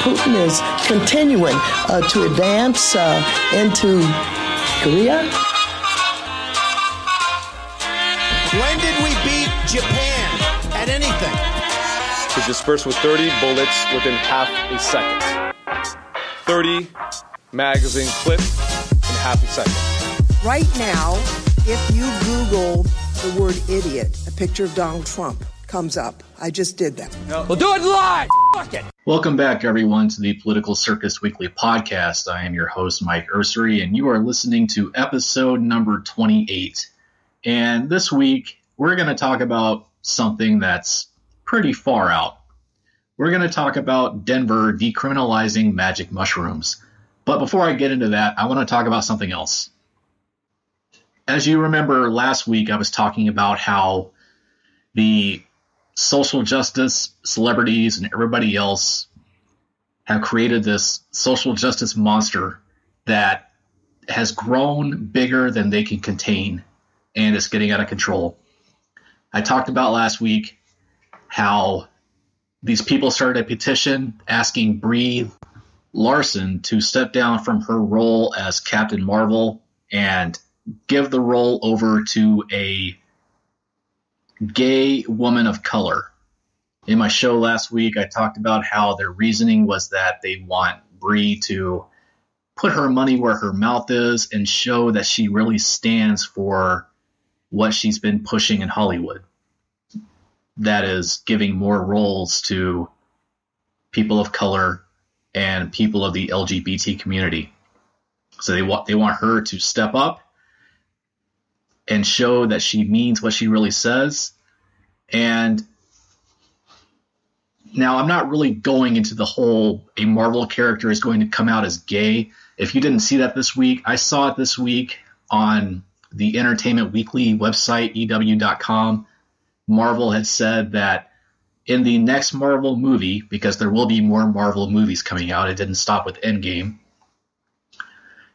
Putin is continuing to advance into Korea. When did we beat Japan at anything? To disperse with 30 bullets within half a second. 30 magazine clip in half a second. Right now, if you Google the word idiot, a picture of Donald Trump comes up. I just did that. We'll do it live. Fuck it. Welcome back, everyone, to the Political Circus Weekly Podcast. I am your host, Mike Ursery, and you are listening to episode number 28. And this week, we're going to talk about something that's pretty far out. We're going to talk about Denver decriminalizing magic mushrooms. But before I get into that, I want to talk about something else. As you remember, last week I was talking about how the social justice celebrities and everybody else have created this social justice monster that has grown bigger than they can contain and it's getting out of control. I talked about last week how these people started a petition asking Brie Larson to step down from her role as Captain Marvel and give the role over to a gay woman of color. In my show last week, I talked about how their reasoning was that they want Brie to put her money where her mouth is and show that she really stands for what she's been pushing in Hollywood. That is giving more roles to people of color and people of the LGBT community. So they want her to step up and show that she means what she really says. And now I'm not really going into the whole a Marvel character is going to come out as gay. If you didn't see that this week, I saw it this week on the Entertainment Weekly website, EW.com. Marvel had said that in the next Marvel movie, because there will be more Marvel movies coming out, it didn't stop with Endgame.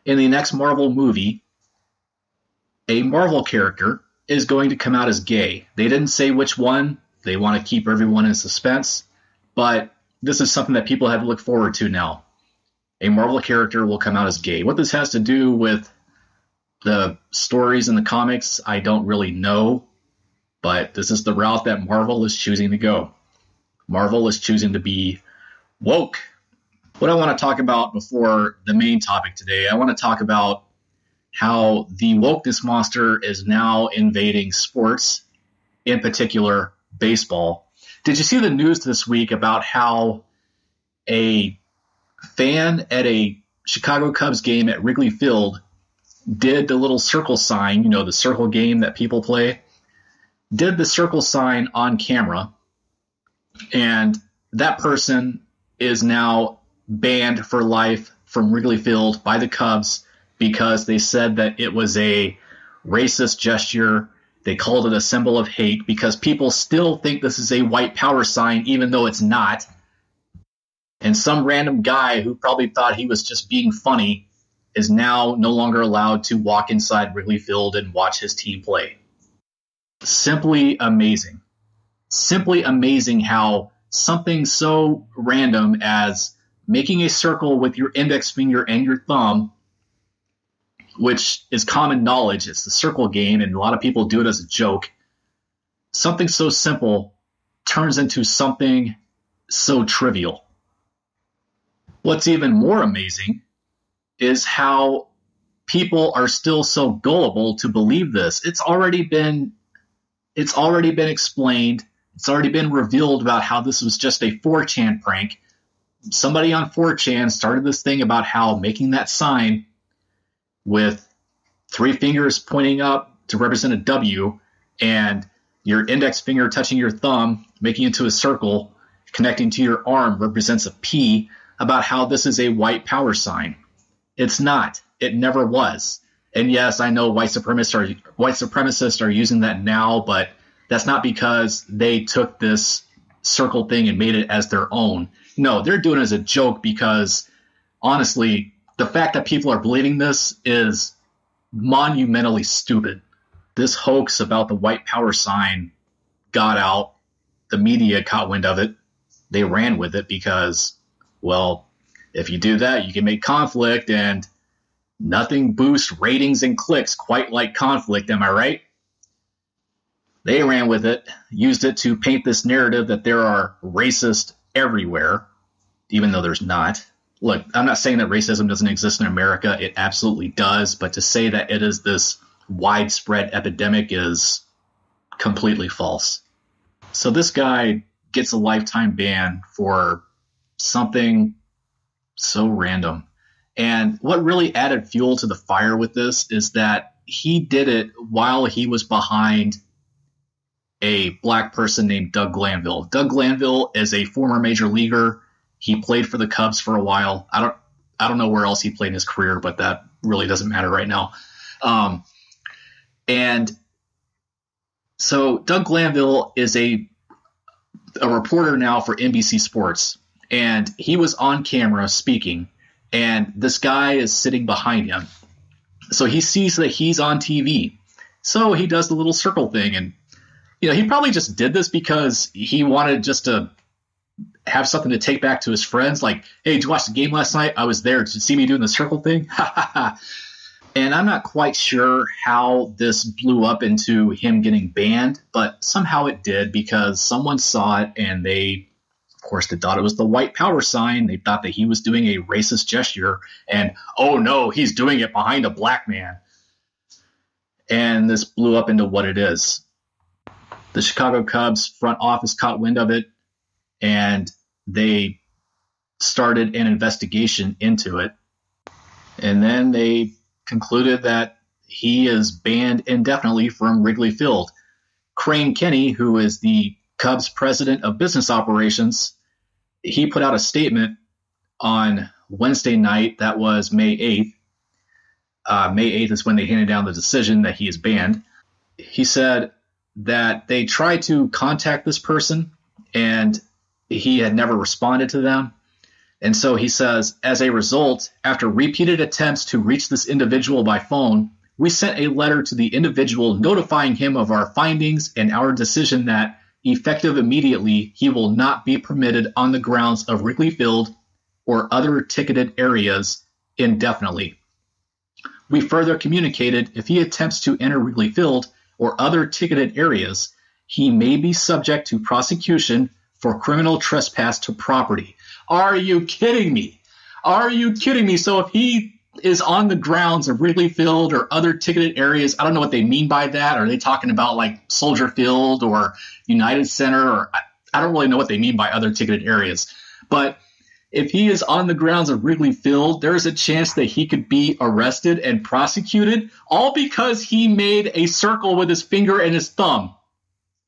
In the next Marvel movie, a Marvel character is going to come out as gay. They didn't say which one. They want to keep everyone in suspense. But this is something that people have to look forward to now. A Marvel character will come out as gay. What this has to do with the stories in the comics, I don't really know. But this is the route that Marvel is choosing to go. Marvel is choosing to be woke. What I want to talk about before the main topic today, I want to talk about how the wokeness monster is now invading sports, in particular baseball. Did you see the news this week about how a fan at a Chicago Cubs game at Wrigley Field did the little circle sign, you know, the circle game that people play, did the circle sign on camera, and that person is now banned for life from Wrigley Field by the Cubs because they said that it was a racist gesture. They called it a symbol of hate because people still think this is a white power sign, even though it's not. And some random guy who probably thought he was just being funny is now no longer allowed to walk inside Wrigley Field and watch his team play. Simply amazing. Simply amazing how something so random as making a circle with your index finger and your thumb, which is common knowledge, it's the circle game, and a lot of people do it as a joke. Something so simple turns into something so trivial. What's even more amazing is how people are still so gullible to believe this. It's already been explained. It's already been revealed about how this was just a 4chan prank. Somebody on 4chan started this thing about how making that sign with 3 fingers pointing up to represent a W and your index finger touching your thumb, making it into a circle, connecting to your arm represents a P, about how this is a white power sign. It's not. It never was. And yes, I know white supremacists are using that now, but that's not because they took this circle thing and made it as their own. No, they're doing it as a joke because, honestly, the fact that people are believing this is monumentally stupid. This hoax about the white power sign got out. The media caught wind of it. They ran with it because Well, if you do that, you can make conflict, and nothing boosts ratings and clicks quite like conflict, am I right? They ran with it, used it to paint this narrative that there are racists everywhere, even though there's not. Look, I'm not saying that racism doesn't exist in America. It absolutely does. But to say that it is this widespread epidemic is completely false. So this guy gets a lifetime ban for something so random. And what really added fuel to the fire with this is that he did it while he was behind a black person named Doug Glanville. Doug Glanville is a former major leaguer. He played for the Cubs for a while. I don't know where else he played in his career, but that really doesn't matter right now. And so Doug Glanville is a reporter now for NBC Sports, and he was on camera speaking, and this guy is sitting behind him. So he sees that he's on TV. So he does the little circle thing, and he probably just did this because he wanted just to have something to take back to his friends. Like, hey, did you watch the game last night? I was there. Did you see me doing the circle thing? And I'm not quite sure how this blew up into him getting banned, but somehow it did because someone saw it and they thought it was the white power sign. They thought that he was doing a racist gesture and, oh no, he's doing it behind a black man. And this blew up into what it is. The Chicago Cubs front office caught wind of it, and they started an investigation into it. And then they concluded that he is banned indefinitely from Wrigley Field. Crane Kenny, who is the Cubs president of business operations, he put out a statement on Wednesday night. That was May 8th. May 8th is when they handed down the decision that he is banned. He said that they tried to contact this person and he had never responded to them. And so he says, as a result, after repeated attempts to reach this individual by phone, we sent a letter to the individual notifying him of our findings and our decision that, effective immediately, he will not be permitted on the grounds of Wrigley Field or other ticketed areas indefinitely. We further communicated if he attempts to enter Wrigley Field or other ticketed areas, he may be subject to prosecution for criminal trespass to property. Are you kidding me? Are you kidding me? So if he is on the grounds of Wrigley Field or other ticketed areas, I don't know what they mean by that. Are they talking about like Soldier Field or United Center? Or I don't really know what they mean by other ticketed areas. But if he is on the grounds of Wrigley Field, there's a chance that he could be arrested and prosecuted, all because he made a circle with his finger and his thumb,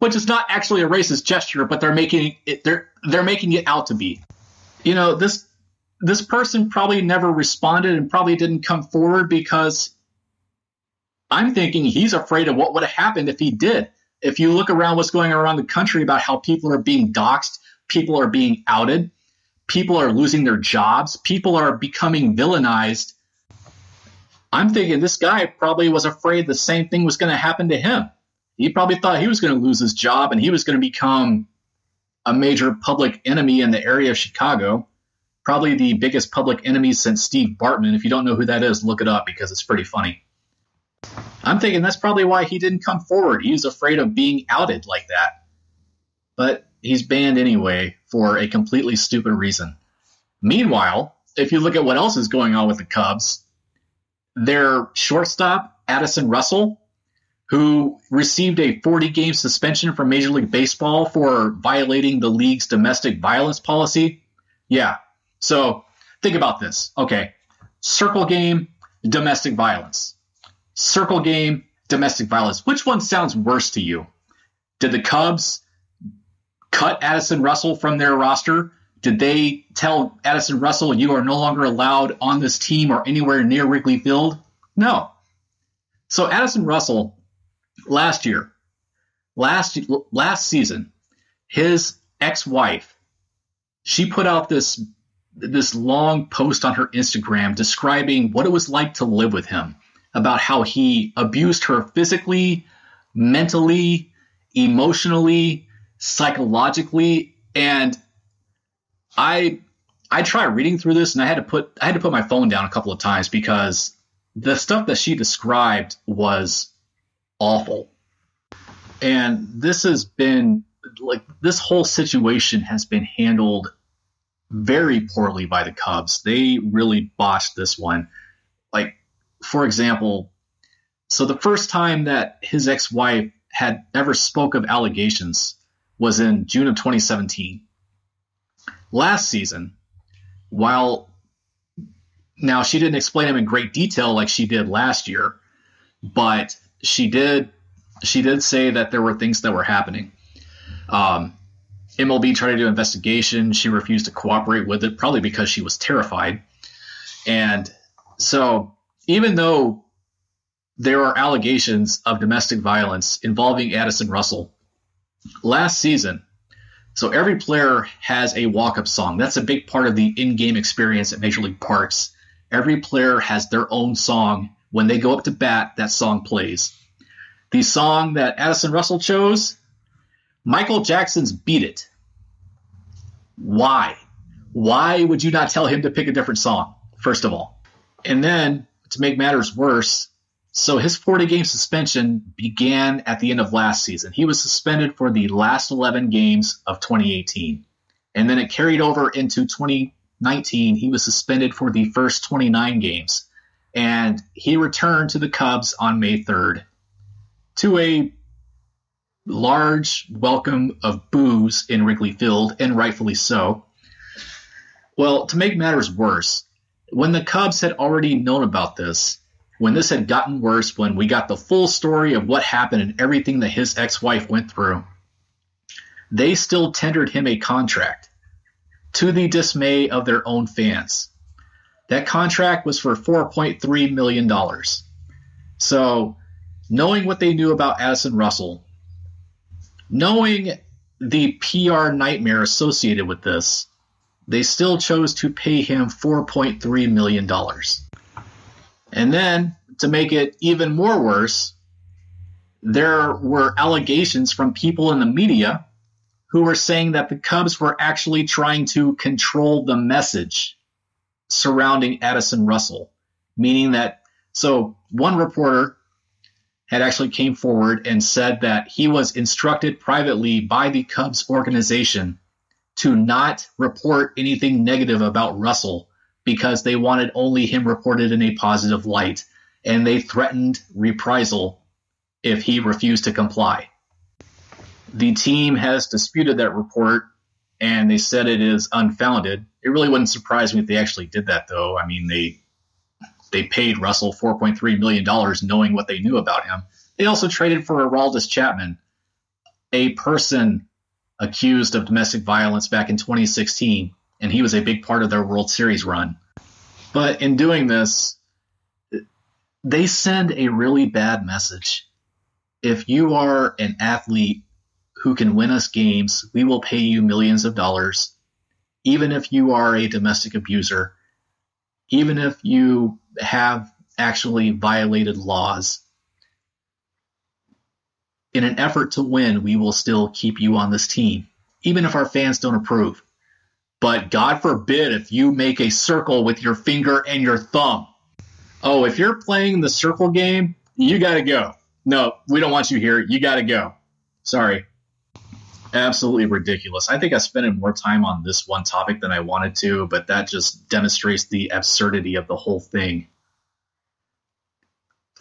which is not actually a racist gesture, but they're making it out to be. This person probably never responded and probably didn't come forward because I'm thinking he's afraid of what would have happened if he did. If you look around what's going on around the country about how people are being doxxed, people are being outed, people are losing their jobs, people are becoming villainized, I'm thinking this guy probably was afraid the same thing was going to happen to him. He probably thought he was going to lose his job and he was going to become a major public enemy in the area of Chicago. Probably the biggest public enemy since Steve Bartman. If you don't know who that is, look it up because it's pretty funny. I'm thinking that's probably why he didn't come forward. He was afraid of being outed like that. But he's banned anyway for a completely stupid reason. Meanwhile, if you look at what else is going on with the Cubs, their shortstop, Addison Russell, who received a 40-game suspension from Major League Baseball for violating the league's domestic violence policy. Yeah. So think about this. Okay. Circle game, domestic violence. Circle game, domestic violence. Which one sounds worse to you? Did the Cubs cut Addison Russell from their roster? Did they tell Addison Russell, you are no longer allowed on this team or anywhere near Wrigley Field? No. So Addison Russell, last season, his ex-wife, she put out this long post on her Instagram describing what it was like to live with him, about how he abused her physically, mentally, emotionally, psychologically, and I I tried reading through this, and I had to put my phone down a couple of times because the stuff that she described was awful. And this whole situation has been handled very poorly by the Cubs. They really botched this one. Like, for example, so the first time that his ex-wife had ever spoke of allegations was in June of 2017. Last season, while now she didn't explain them in great detail like she did last year, but she did say that there were things that were happening. MLB tried to do an investigation. She refused to cooperate with it, probably because she was terrified. And so even though there are allegations of domestic violence involving Addison Russell, last season, so every player has a walk-up song. That's a big part of the in-game experience at Major League Parks. Every player has their own song. When they go up to bat, that song plays. The song that Addison Russell chose, Michael Jackson's Beat It. Why? Why would you not tell him to pick a different song, first of all? And then, to make matters worse, so his 40-game suspension began at the end of last season. He was suspended for the last 11 games of 2018. And then it carried over into 2019. He was suspended for the first 29 games. And he returned to the Cubs on May 3rd to a large welcome of boos in Wrigley Field, and rightfully so. Well, to make matters worse, when the Cubs had already known about this, when this had gotten worse, when we got the full story of what happened and everything that his ex-wife went through, they still tendered him a contract, to the dismay of their own fans. That contract was for $4.3 million. So, knowing what they knew about Addison Russell, knowing the PR nightmare associated with this, they still chose to pay him $4.3 million. And then, to make it even more worse, there were allegations from people in the media who were saying that the Cubs were actually trying to control the message surrounding Addison Russell, meaning that, so one reporter had actually came forward and said that he was instructed privately by the Cubs organization to not report anything negative about Russell because they wanted only him reported in a positive light, and they threatened reprisal if he refused to comply. The team has disputed that report, and they said it is unfounded. It really wouldn't surprise me if they actually did that, though. I mean, they paid Russell $4.3 million knowing what they knew about him. They also traded for Aroldis Chapman, a person accused of domestic violence back in 2016, and he was a big part of their World Series run. But in doing this, they send a really bad message. If you are an athlete who can win us games, we will pay you millions of dollars, even if you are a domestic abuser, even if you have actually violated laws. In an effort to win, we will still keep you on this team, even if our fans don't approve. But God forbid if you make a circle with your finger and your thumb. Oh, if you're playing the circle game, you got to go. No, we don't want you here. You got to go. Sorry. Absolutely ridiculous. I think I spent more time on this one topic than I wanted to, but that just demonstrates the absurdity of the whole thing.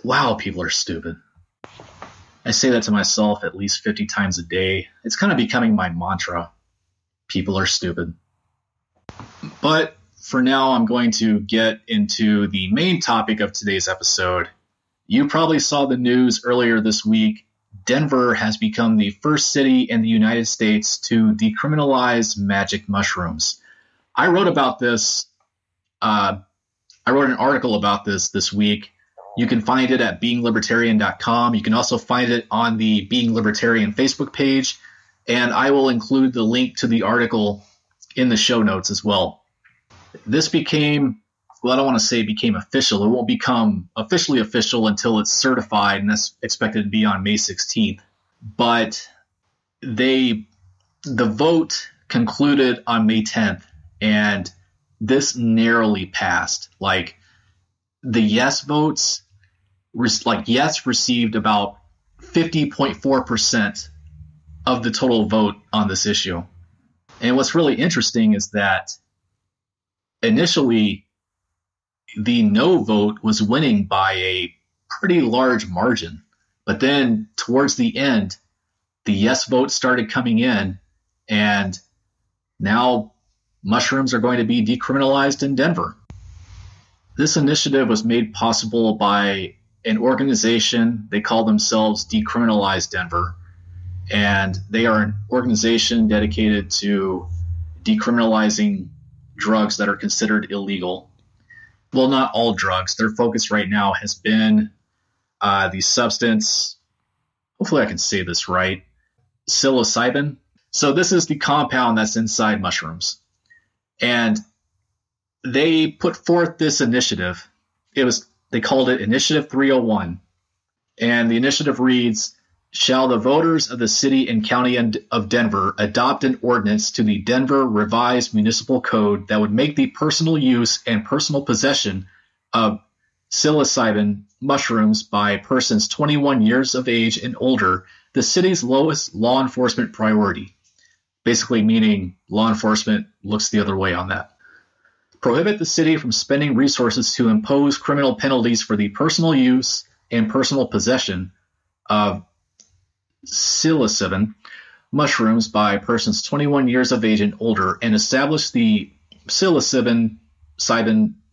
Wow, people are stupid. I say that to myself at least 50 times a day. It's kind of becoming my mantra. People are stupid. But for now, I'm going to get into the main topic of today's episode. You probably saw the news earlier this week. Denver has become the first city in the United States to decriminalize magic mushrooms. I wrote about this. I wrote an article about this week. You can find it at beinglibertarian.com. You can also find it on the Being Libertarian Facebook page, and I will include the link to the article in the show notes as well. This became, well, I don't want to say became official. It won't become officially official until it's certified, and that's expected to be on May 16th. But the vote concluded on May 10th, and this narrowly passed. Like the yes votes, yes received about 50.4% of the total vote on this issue. And what's really interesting is that initially the no vote was winning by a pretty large margin. But then towards the end, the yes vote started coming in, and now mushrooms are going to be decriminalized in Denver. This initiative was made possible by an organization. They call themselves Decriminalize Denver, and they are an organization dedicated to decriminalizing drugs that are considered illegal. Well, not all drugs. Their focus right now has been the substance, hopefully I can say this right, psilocybin. So this is the compound that's inside mushrooms. And they put forth this initiative. They called it Initiative 301. And the initiative reads, shall the voters of the city and county of Denver adopt an ordinance to the Denver Revised Municipal Code that would make the personal use and personal possession of psilocybin mushrooms by persons 21 years of age and older the city's lowest law enforcement priority. Basically meaning law enforcement looks the other way on that. Prohibit the city from spending resources to impose criminal penalties for the personal use and personal possession of psilocybin mushrooms by persons 21 years of age and older, and establish the psilocybin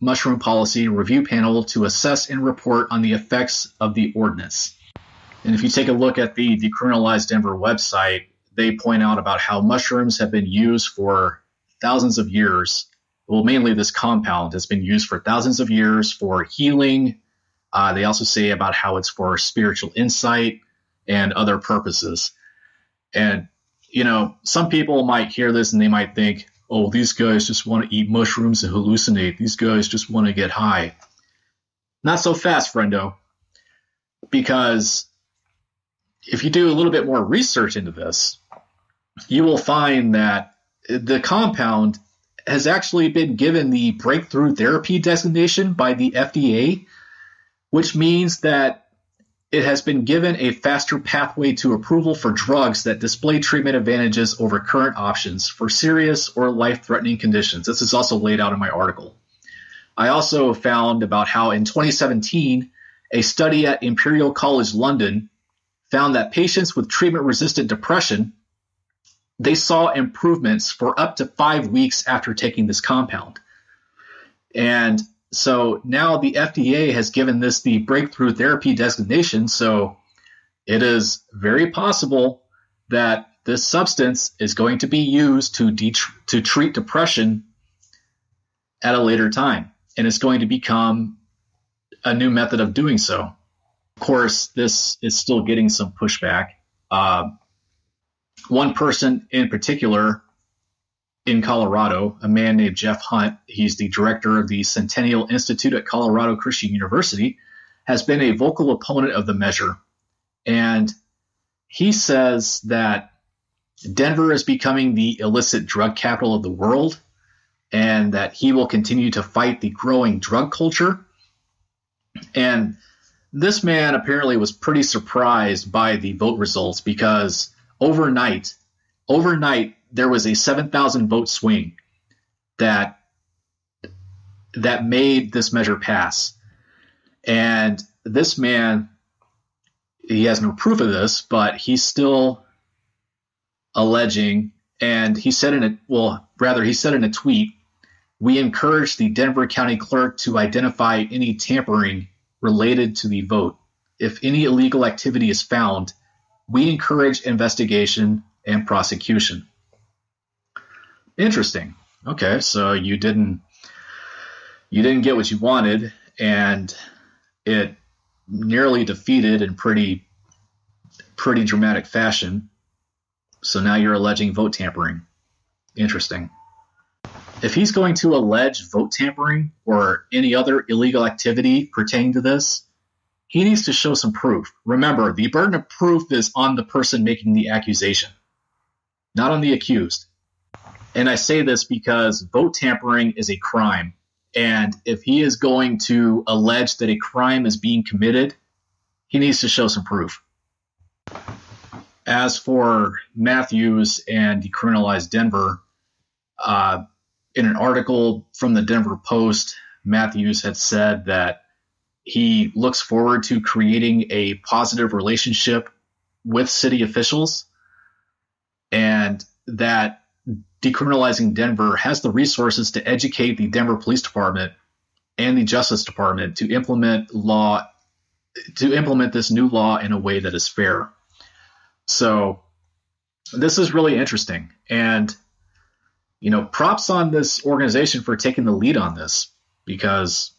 mushroom policy review panel to assess and report on the effects of the ordinance. And if you take a look at the Decriminalize Denver website, they point out about how mushrooms have been used for thousands of years. Well, mainly this compound has been used for thousands of years for healing. They also say about how it's for spiritual insight and other purposes. And, some people might hear this and they might think, oh, these guys just want to eat mushrooms and hallucinate. These guys just want to get high. Not so fast, friendo. Because if you do a little bit more research into this, you will find that the compound has actually been given the breakthrough therapy designation by the FDA, which means that it has been given a faster pathway to approval for drugs that display treatment advantages over current options for serious or life-threatening conditions. This is also laid out in my article. I also found about how in 2017, a study at Imperial College London found that patients with treatment-resistant depression, they saw improvements for up to 5 weeks after taking this compound. And so now the FDA has given this the breakthrough therapy designation, so it is very possible that this substance is going to be used to treat depression at a later time, and it's going to become a new method of doing so. Of course, this is still getting some pushback. One person in particular in Colorado, a man named Jeff Hunt, he's the director of the Centennial Institute at Colorado Christian University, has been a vocal opponent of the measure. And he says that Denver is becoming the illicit drug capital of the world, and that he will continue to fight the growing drug culture. And this man apparently was pretty surprised by the vote results, because overnight, there was a 7,000 vote swing that made this measure pass. And this man, he has no proof of this, but he's still alleging, and he said in a tweet, we encourage the Denver County Clerk to identify any tampering related to the vote. If any illegal activity is found, we encourage investigation and prosecution. Interesting. Okay, so you didn't get what you wanted, and it nearly defeated in pretty dramatic fashion. So now you're alleging vote tampering. Interesting. If he's going to allege vote tampering or any other illegal activity pertaining to this, he needs to show some proof. Remember, the burden of proof is on the person making the accusation, not on the accused. And I say this because vote tampering is a crime. And if he is going to allege that a crime is being committed, he needs to show some proof. As for Matthews and decriminalize Denver, in an article from the Denver Post, Matthews had said that he looks forward to creating a positive relationship with city officials, and that decriminalizing Denver has the resources to educate the Denver Police Department and the Justice Department to implement this new law in a way that is fair. So this is really interesting. And, props on this organization for taking the lead on this, because,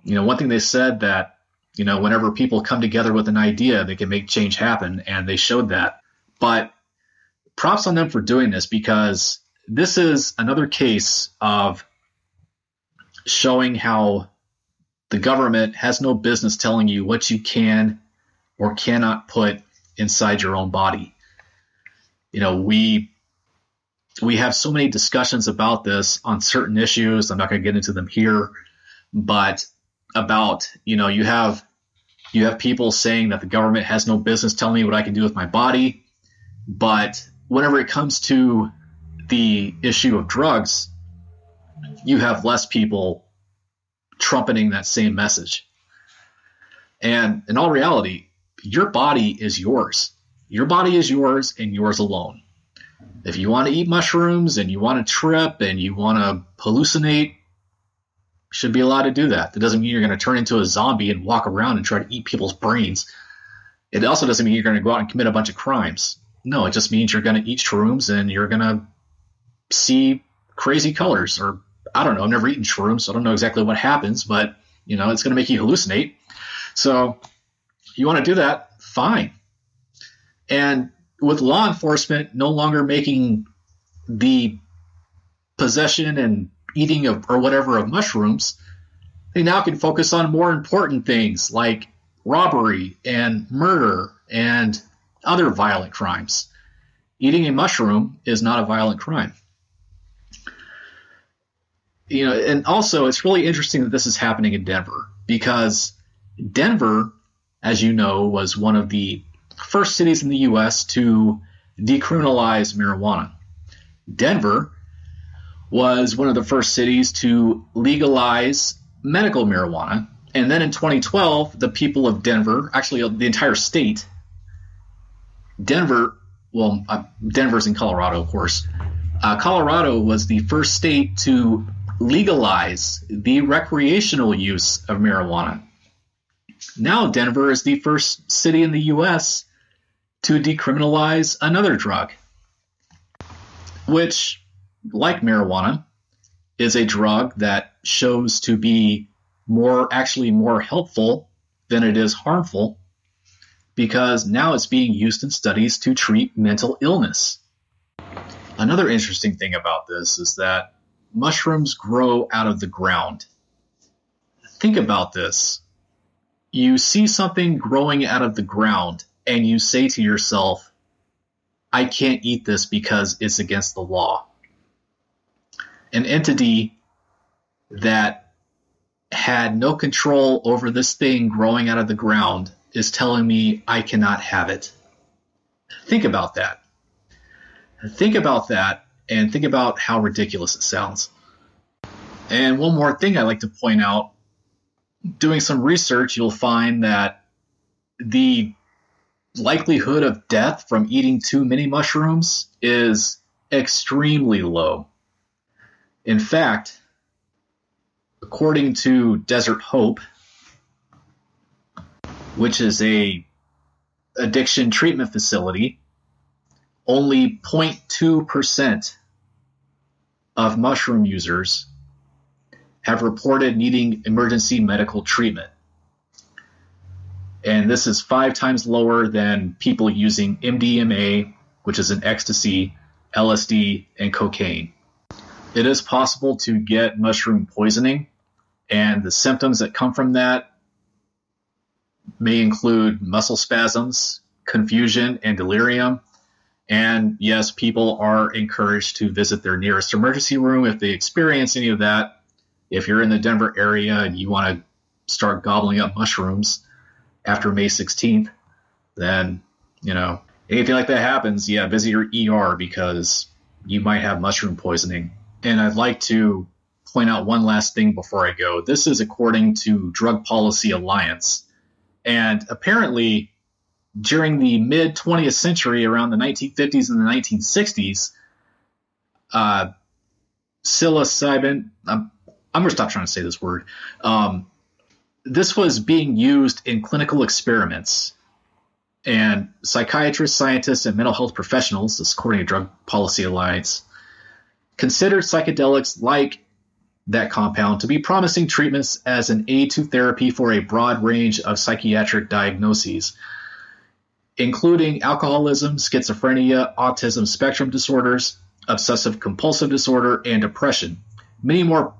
one thing they said that, whenever people come together with an idea, they can make change happen. And they showed that. But props on them for doing this, because this is another case of showing how the government has no business telling you what you can or cannot put inside your own body. We have so many discussions about this on certain issues. I'm not going to get into them here, but about, you have people saying that the government has no business telling me what I can do with my body. But whenever it comes to the issue of drugs, you have less people trumpeting that same message. And in all reality, your body is yours. Your body is yours and yours alone. If you want to eat mushrooms and you want to trip and you want to hallucinate, you should be allowed to do that. That doesn't mean you're going to turn into a zombie and walk around and try to eat people's brains. It also doesn't mean you're going to go out and commit a bunch of crimes. No, it just means you're going to eat shrooms and you're going to see crazy colors. Or, I don't know, I've never eaten shrooms, so I don't know exactly what happens, but, it's going to make you hallucinate. So you want to do that, fine. And with law enforcement no longer making the possession and eating of mushrooms, they now can focus on more important things like robbery and murder and other violent crimes. Eating a mushroom is not a violent crime. And also it's really interesting that this is happening in Denver, because Denver, as you know, was one of the first cities in the U.S. to decriminalize marijuana. Denver was one of the first cities to legalize medical marijuana. And then in 2012, the people of Denver, actually the entire state, Denver's in Colorado, of course. Colorado was the first state to legalize the recreational use of marijuana. Now Denver is the first city in the U.S. to decriminalize another drug, which, like marijuana, is a drug that shows to be more helpful than it is harmful, because now it's being used in studies to treat mental illness. Another interesting thing about this is that mushrooms grow out of the ground. Think about this. You see something growing out of the ground and you say to yourself, I can't eat this because it's against the law. An entity that had no control over this thing growing out of the ground is telling me I cannot have it. Think about that. Think about that, and think about how ridiculous it sounds. And one more thing I'd like to point out. Doing some research, you'll find that the likelihood of death from eating too many mushrooms is extremely low. In fact, according to Desert Hope, which is a addiction treatment facility, only 0.2% of mushroom users have reported needing emergency medical treatment. And this is 5 times lower than people using MDMA, which is an ecstasy, LSD, and cocaine. It is possible to get mushroom poisoning, and the symptoms that come from that may include muscle spasms, confusion, and delirium. And yes, people are encouraged to visit their nearest emergency room if they experience any of that. If you're in the Denver area and you want to start gobbling up mushrooms after May 16th, then, anything like that happens, visit your ER because you might have mushroom poisoning. And I'd like to point out one last thing before I go. This is according to Drug Policy Alliance. And apparently, during the mid-20th century, around the 1950s and the 1960s, psilocybin, I'm going to stop trying to say this word. This was being used in clinical experiments. And psychiatrists, scientists, and mental health professionals, this according to Drug Policy Alliance, considered psychedelics like that compound to be promising treatments as an aid to therapy for a broad range of psychiatric diagnoses, including alcoholism, schizophrenia, autism spectrum disorders, obsessive compulsive disorder, and depression. Many more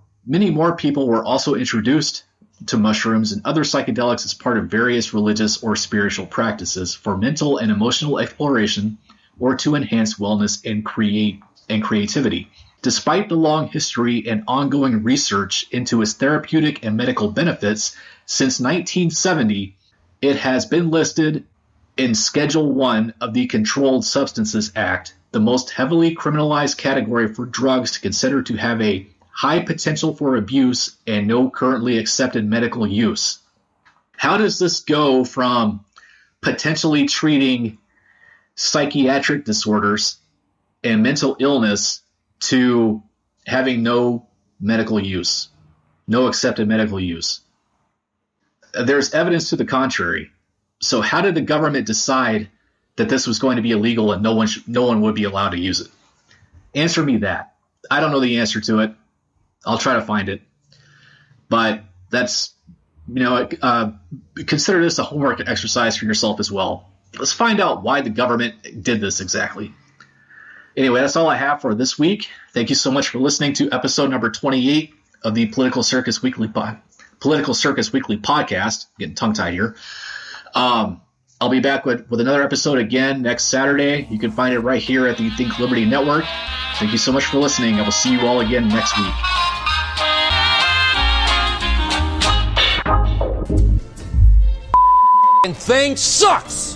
people were also introduced to mushrooms and other psychedelics as part of various religious or spiritual practices for mental and emotional exploration or to enhance wellness and creativity. Despite the long history and ongoing research into its therapeutic and medical benefits, since 1970, it has been listed in Schedule 1 of the Controlled Substances Act, the most heavily criminalized category for drugs to consider to have a high potential for abuse and no currently accepted medical use. How does this go from potentially treating psychiatric disorders and mental illness to having no medical use, no accepted medical use? There's evidence to the contrary. So how did the government decide that this was going to be illegal and no one would be allowed to use it? Answer me that. I don't know the answer to it. I'll try to find it. But that's, consider this a homework exercise for yourself as well. Let's find out why the government did this exactly. Anyway, that's all I have for this week. Thank you so much for listening to episode number 28 of the Political Circus Weekly podcast. Getting tongue-tied here. I'll be back with another episode again next Saturday. You can find it right here at the Think Liberty Network. Thank you so much for listening. I will see you all again next week. Thing sucks.